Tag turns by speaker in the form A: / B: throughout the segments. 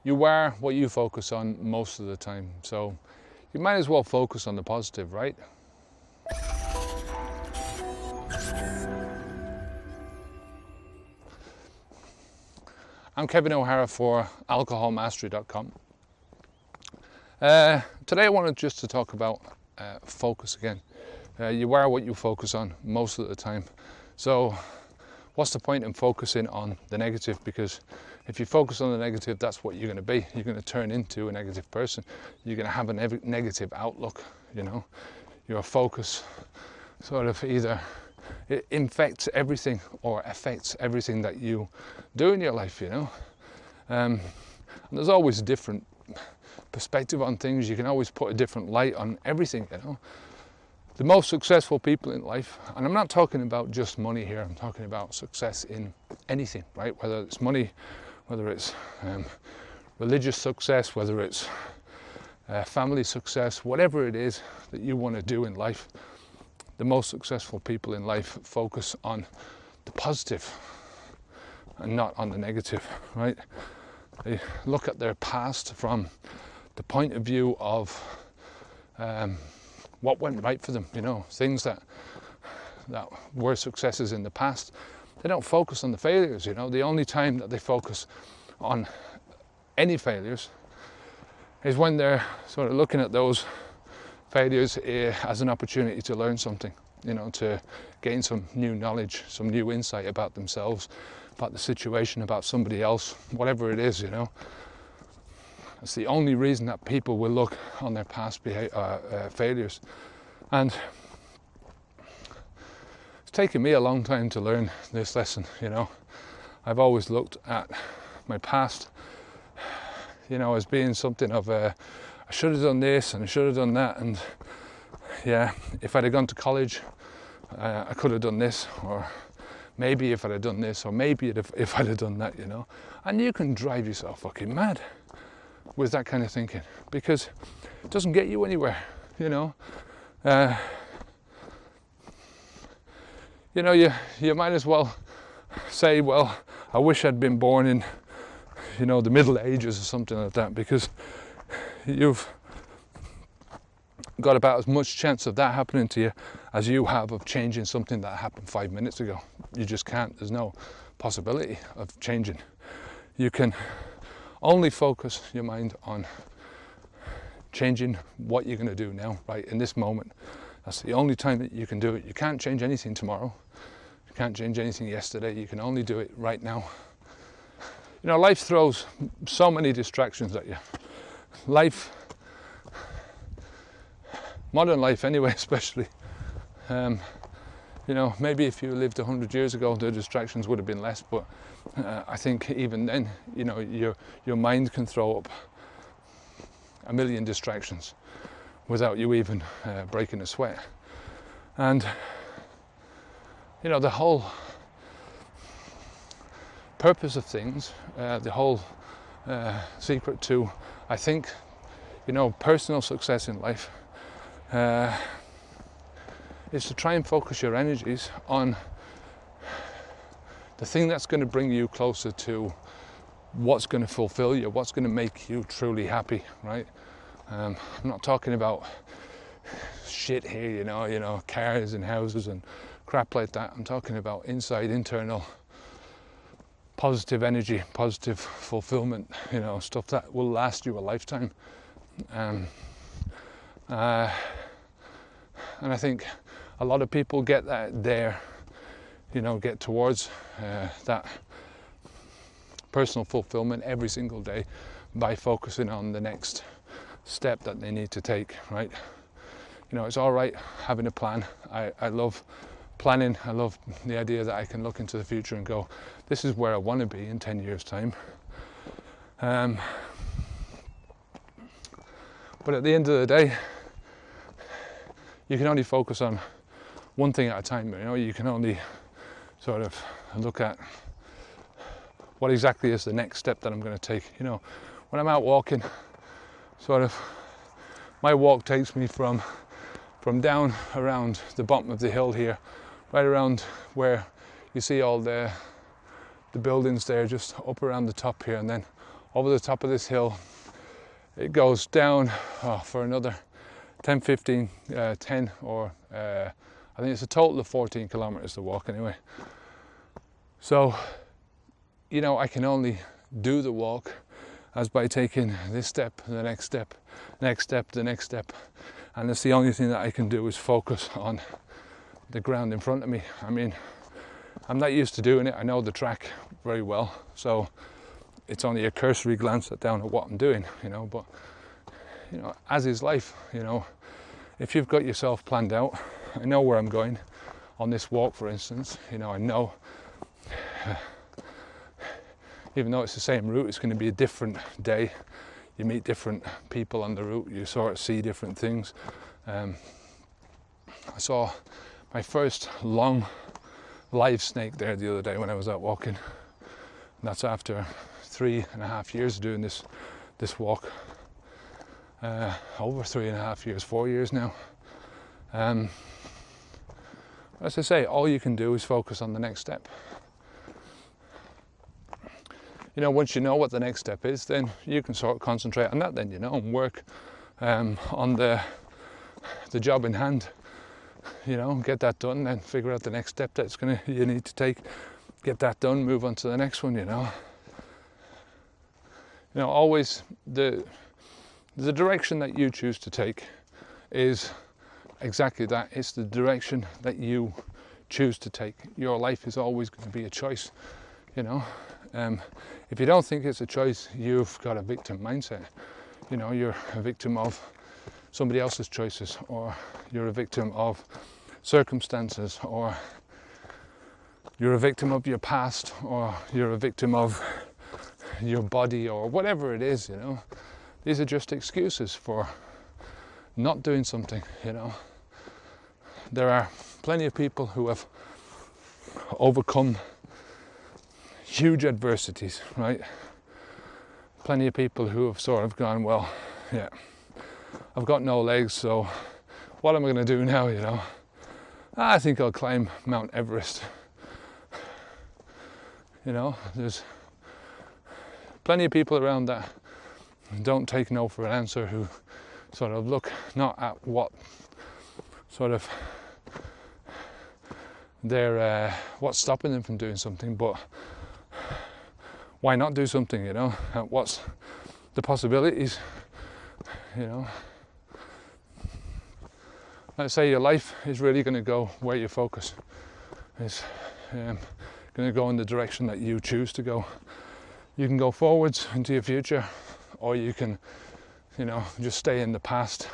A: you are what you focus on most of the time. So you might as well focus on the positive, right? I'm Kevin O'Hara for alcoholmastery.com. Today I wanted just to talk about focus again. You are what you focus on most of the time. So what's the point in focusing on the negative? Because if you focus on the negative, that's what you're going to be. You're going to turn into a negative person. You're going to have a negative outlook, you know. Your focus sort of either it infects everything or affects everything that you do in your life, you know. And there's always a different perspective on things. You can always put a different light on everything, you know. The most successful people in life, and I'm not talking about just money here, I'm talking about success in anything, right? Whether it's money, whether it's religious success, whether it's family success, whatever it is that you want to do in life, the most successful people in life focus on the positive and not on the negative, right? They look at their past from the point of view of what went right for them, you know, things that were successes in the past. They don't focus on the failures, you know. The only time that they focus on any failures is when they're sort of looking at those failures as an opportunity to learn something, you know, to gain some new knowledge, some new insight about themselves, about the situation, about somebody else, whatever it is, you know. It's the only reason that people will look on their past failures. And it's taken me a long time to learn this lesson, you know. I've always looked at my past, you know, as being something of I should have done this and I should have done that, and yeah, if I'd have gone to college, I could have done this, or maybe if I'd have done this, or maybe if I'd have done that, you know. And you can drive yourself fucking mad with that kind of thinking, because it doesn't get you anywhere, you know. You know, you might as well say, well, I wish I'd been born in, you know, the Middle Ages or something like that, because you've got about as much chance of that happening to you as you have of changing something that happened 5 minutes ago. You just can't. There's no possibility of changing. You can only focus your mind on changing what you're going to do now, right, in this moment. That's the only time that you can do it. You can't change anything tomorrow. You can't change anything yesterday. You can only do it right now. You know, life throws so many distractions at you. Life, modern life anyway, especially. You know, maybe if you lived 100 years ago, the distractions would have been less, but I think even then, you know, your mind can throw up a million distractions without you even breaking a sweat. And, you know, the whole purpose of things, the whole secret to, I think, you know, personal success in life is to try and focus your energies on the thing that's going to bring you closer to what's going to fulfill you, what's going to make you truly happy, right? I'm not talking about shit here, you know, cars and houses and crap like that. I'm talking about internal positive energy, positive fulfillment, you know, stuff that will last you a lifetime. And I think a lot of people get that there, you know, get towards that personal fulfillment every single day by focusing on the next step that they need to take, right? You know, it's all right having a plan. I love planning. I love the idea that I can look into the future and go, this is where I want to be in 10 years' time. But at the end of the day, you can only focus on one thing at a time, you know. You can only sort of look at what exactly is the next step that I'm going to take. You know, when I'm out walking, sort of my walk takes me from down around the bottom of the hill here, right around where you see all the buildings there, just up around the top here, and then over the top of this hill. It goes down for another 10, 15, 10 or I think it's a total of 14 kilometers to walk anyway. So, you know, I can only do the walk as by taking this step, the next step, next step, the next step. And it's the only thing that I can do is focus on the ground in front of me. I mean, I'm not used to doing it. I know the track very well. So it's only a cursory glance down at what I'm doing, you know, but, you know, as is life, you know, if you've got yourself planned out, I know where I'm going on this walk, for instance, you know, I know, even though it's the same route, it's going to be a different day. You meet different people on the route, you sort of see different things. I saw my first long live snake there the other day when I was out walking. And that's after 3.5 years doing this walk. Over 3.5 years, 4 years now. As I say, all you can do is focus on the next step. You know, once you know what the next step is, then you can sort of concentrate on that then, you know, and work on the job in hand. You know, get that done, then figure out the next step that's you need to take. Get that done, move on to the next one, you know. You know, always the direction that you choose to take is exactly that. It's the direction that you choose to take. Your life is always going to be a choice, you know. If you don't think it's a choice, you've got a victim mindset. You know, you're a victim of somebody else's choices, or you're a victim of circumstances, or you're a victim of your past, or you're a victim of your body, or whatever it is, you know. These are just excuses for not doing something, you know. There are plenty of people who have overcome huge adversities, right? Plenty of people who have sort of gone, well, yeah, I've got no legs, so what am I going to do now, you know? I think I'll climb Mount Everest. You know, there's plenty of people around that don't take no for an answer, who sort of look not at what sort of they're what's stopping them from doing something, but why not do something, you know? What's the possibilities, you know? Let's say your life is really going to go where you focus. It's going to go in the direction that you choose to go. You can go forwards into your future, or you can, you know, just stay in the past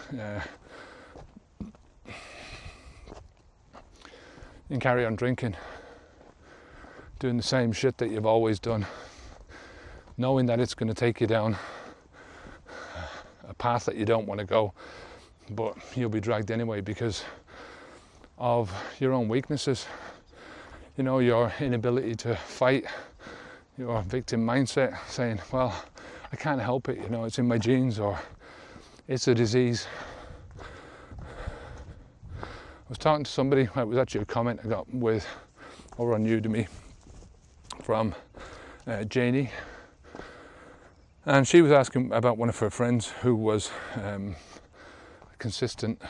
A: and carry on drinking, doing the same shit that you've always done, knowing that it's going to take you down a path that you don't want to go, but you'll be dragged anyway because of your own weaknesses, you know, your inability to fight, your victim mindset, saying, well, I can't help it, you know, it's in my genes, or it's a disease. I was talking to somebody, it was actually a comment I got with over on Udemy from Janie, and she was asking about one of her friends who was a consistent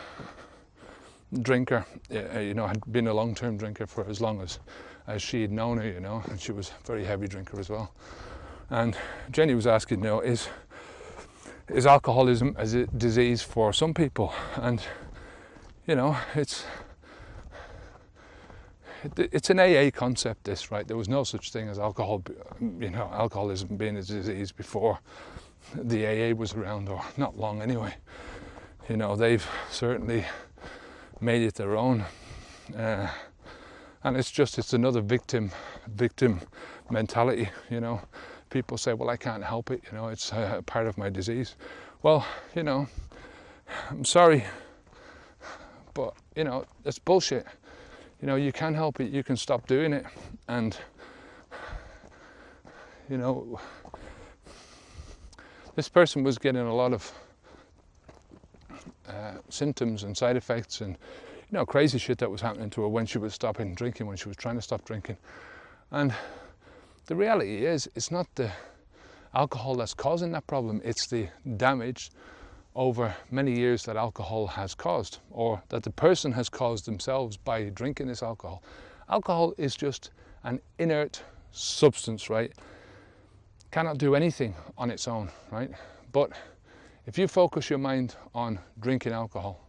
A: drinker, you know, had been a long-term drinker for as long as she had known her, you know, and she was a very heavy drinker as well. And Jenny was asking, you know, is alcoholism a disease for some people? And, you know, it's an AA concept, this, right? There was no such thing as alcoholism being a disease before the AA was around, or not long anyway. You know, they've certainly made it their own, and it's another victim mentality, you know. People say, well, I can't help it, you know, it's a part of my disease. Well, you know, I'm sorry, but, you know, that's bullshit. You know, you can help it, you can stop doing it, and, you know, this person was getting a lot of symptoms and side effects and, you know, crazy shit that was happening to her when she was stopping drinking, when she was trying to stop drinking. And the reality is, it's not the alcohol that's causing that problem. It's the damage over many years that alcohol has caused, or that the person has caused themselves by drinking this alcohol. Alcohol is just an inert substance, right? Cannot do anything on its own, right? But if you focus your mind on drinking alcohol,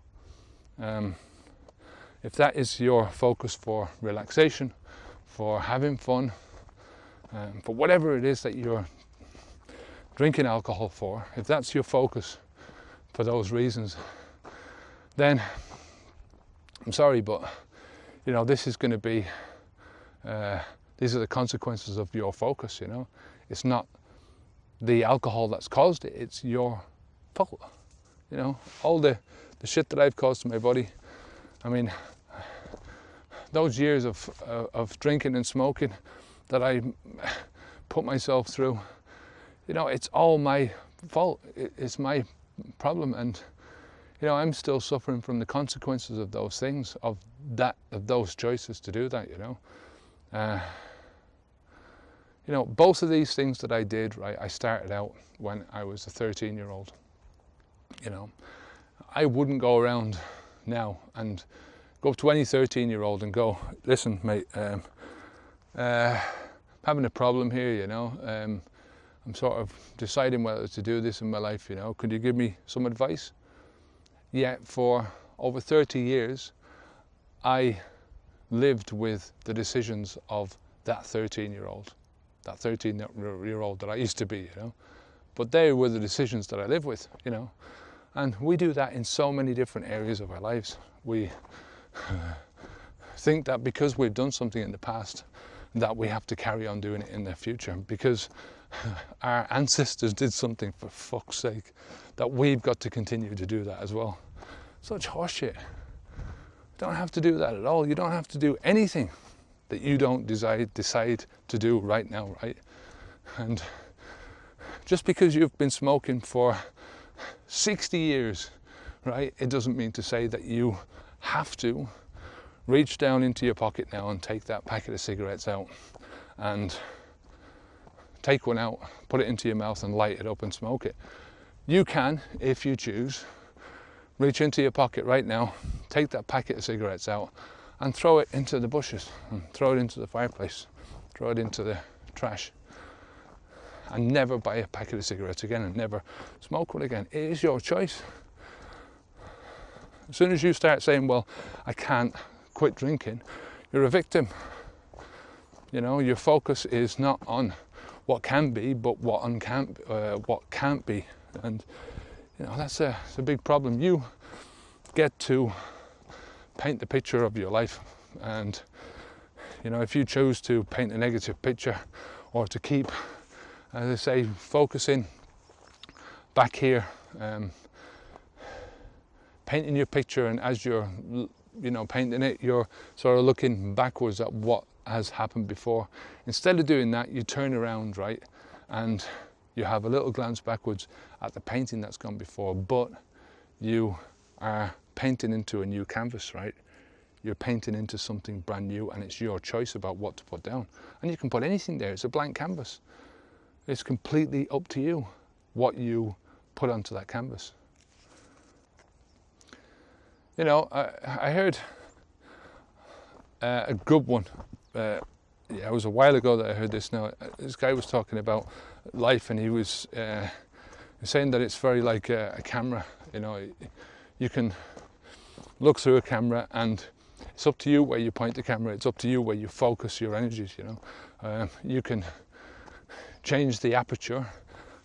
A: if that is your focus for relaxation, for having fun, for whatever it is that you're drinking alcohol for, if that's your focus for those reasons, then I'm sorry, but this is going to be, these are the consequences of your focus. It's not the alcohol that's caused it, it's your fault. All the shit that I've caused to my body, I mean, those years of drinking and smoking that I put myself through, it's all my fault. It's my problem, and I'm still suffering from the consequences of those things, of those choices to do that. Both of these things that I did, right, I started out when I was a 13-year-old. I wouldn't go around now and go up to any 13-year-old and go, listen, mate, having a problem here, I'm sort of deciding whether to do this in my life, could you give me some advice? Yet for over 30 years, I lived with the decisions of that 13-year-old that I used to be, But they were the decisions that I live with, And we do that in so many different areas of our lives. We think that because we've done something in the past, that we have to carry on doing it in the future, because our ancestors did something, for fuck's sake, that we've got to continue to do that as well. Such horseshit. You don't have to do that at all. You don't have to do anything that you don't decide to do right now, right? And just because you've been smoking for 60 years, right, it doesn't mean to say that you have to reach down into your pocket now and take that packet of cigarettes out and take one out, put it into your mouth and light it up and smoke it. You can, if you choose, reach into your pocket right now, take that packet of cigarettes out and throw it into the bushes, and throw it into the fireplace, throw it into the trash, and never buy a packet of cigarettes again and never smoke one again. It is your choice. As soon as you start saying, well, I can't quit drinking, you're a victim. Your focus is not on what can be, but what can't be, and that's a big problem. You get to paint the picture of your life, and if you choose to paint a negative picture, or to keep, as I say, focusing back here, painting your picture, and as you're painting it, you're sort of looking backwards at what has happened before. Instead of doing that, you turn around, right, and you have a little glance backwards at the painting that's gone before, but you are painting into a new canvas, right? You're painting into something brand new, and it's your choice about what to put down. And you can put anything there. It's a blank canvas. It's completely up to you what you put onto that canvas. I heard a good one. It was a while ago that I heard this. Now, this guy was talking about life, and he was saying that it's very like a camera. You can look through a camera, and it's up to you where you point the camera. It's up to you where you focus your energies. You can change the aperture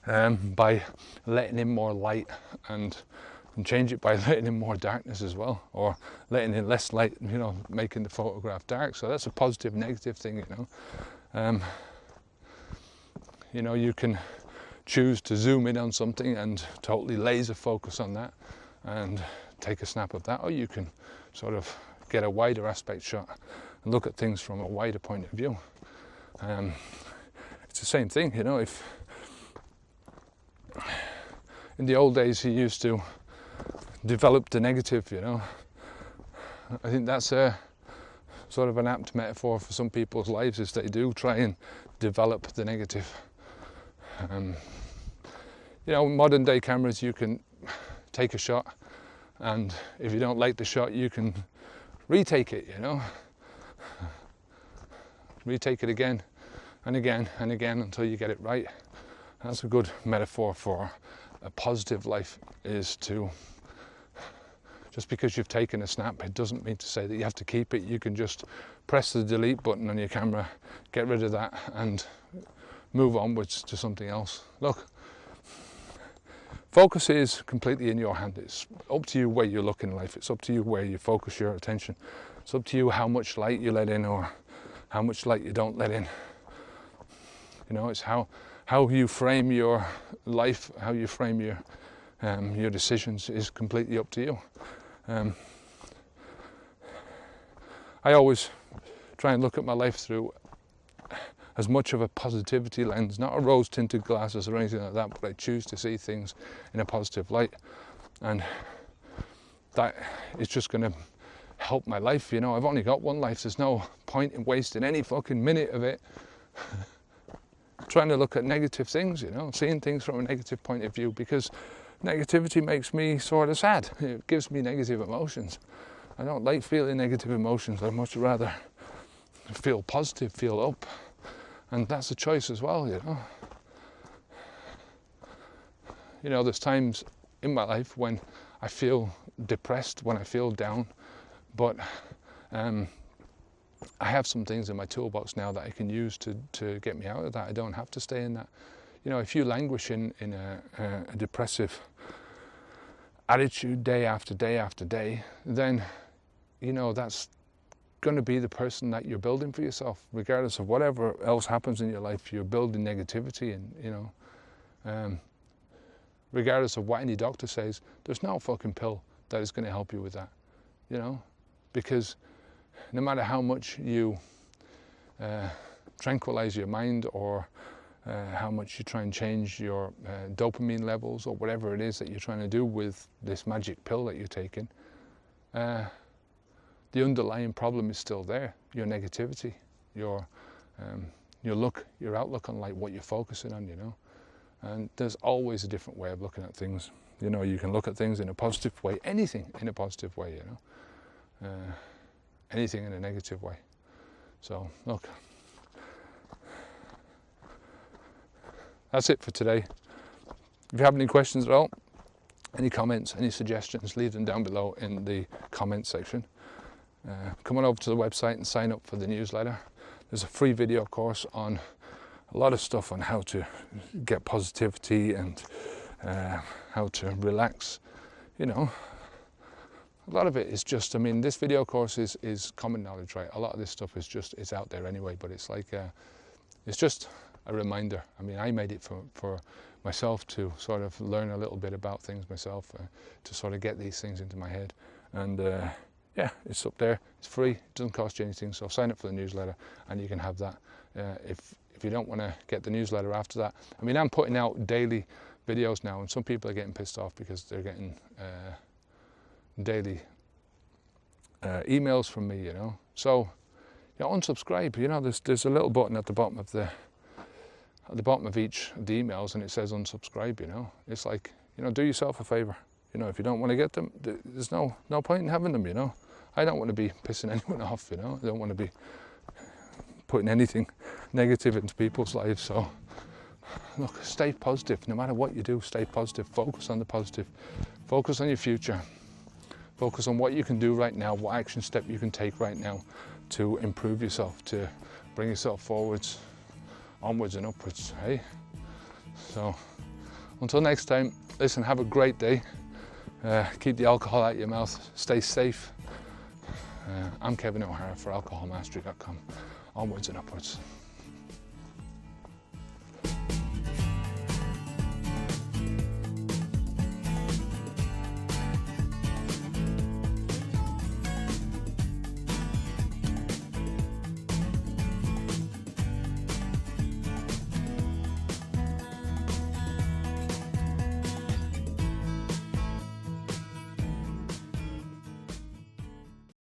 A: by letting in more light, and change it by letting in more darkness as well, or letting in less light, making the photograph dark. So that's a positive, negative thing, you can choose to zoom in on something and totally laser focus on that and take a snap of that, or you can sort of get a wider aspect shot and look at things from a wider point of view. It's the same thing, if in the old days he used to develop the negative, I think that's a sort of an apt metaphor for some people's lives, is they do try and develop the negative. You know, modern day cameras, you can take a shot, and if you don't like the shot, you can retake it, you know. Retake it again and again and again until you get it right. That's a good metaphor for a positive life, is to, just because you've taken a snap, it doesn't mean to say that you have to keep it. You can just press the delete button on your camera, get rid of that, and move onwards to something else. Look, focus is completely in your hand. It's up to you where you look in life. It's up to you where you focus your attention. It's up to you how much light you let in or how much light you don't let in. You know, it's how you frame your life, how you frame your decisions is completely up to you. I always try and look at my life through as much of a positivity lens, not a rose-tinted glasses or anything like that, but I choose to see things in a positive light, and that is just going to help my life. You know, I've only got one life. There's no point in wasting any fucking minute of it trying to look at negative things, you know, seeing things from a negative point of view, because negativity makes me sort of sad. It gives me negative emotions. I don't like feeling negative emotions. I'd much rather feel positive, feel up. And that's a choice as well, you know. You know, there's times in my life when I feel depressed, when I feel down, but I have some things in my toolbox now that I can use to get me out of that. I don't have to stay in that. You know, if you languish in a depressive attitude day after day after day, then, you know, that's going to be the person that you're building for yourself. Regardless of whatever else happens in your life, you're building negativity, and, you know, regardless of what any doctor says, there's no fucking pill that is going to help you with that, you know, because no matter how much you tranquilize your mind, or how much you try and change your dopamine levels, or whatever it is that you're trying to do with this magic pill that you're taking, the underlying problem is still there. Your negativity, your outlook on, like, what you're focusing on, you know. And there's always a different way of looking at things. You know, you can look at things in a positive way, anything in a positive way, you know, anything in a negative way. So, look, that's it for today. If you have any questions at all, any comments, any suggestions, leave them down below in the comments section. Come on over to the website and sign up for the newsletter. There's a free video course on a lot of stuff on how to get positivity and how to relax. You know, a lot of it is just, I mean, this video course is common knowledge, right? A lot of this stuff is just, it's out there anyway, but it's like, it's just a reminder. I mean, I made it for myself to sort of learn a little bit about things myself, to sort of get these things into my head. And yeah, it's up there, it's free, it doesn't cost you anything, so sign up for the newsletter and you can have that. If you don't want to get the newsletter after that, I mean, I'm putting out daily videos now, and some people are getting pissed off because they're getting daily emails from me, you know. So, you know, unsubscribe. You know, there's a little button at the bottom of each of the emails, and it says unsubscribe. You know, it's like, you know, do yourself a favor. You know, if you don't want to get them, there's no point in having them. You know, I don't want to be pissing anyone off. You know, I don't want to be putting anything negative into people's lives. So, look, stay positive. No matter what you do, stay positive. Focus on the positive. Focus on your future. Focus on what you can do right now, what action step you can take right now to improve yourself, to bring yourself forwards, onwards and upwards, hey? So, until next time, listen, have a great day. Keep the alcohol out of your mouth. Stay safe. I'm Kevin O'Hara for alcoholmastery.com. Onwards and upwards.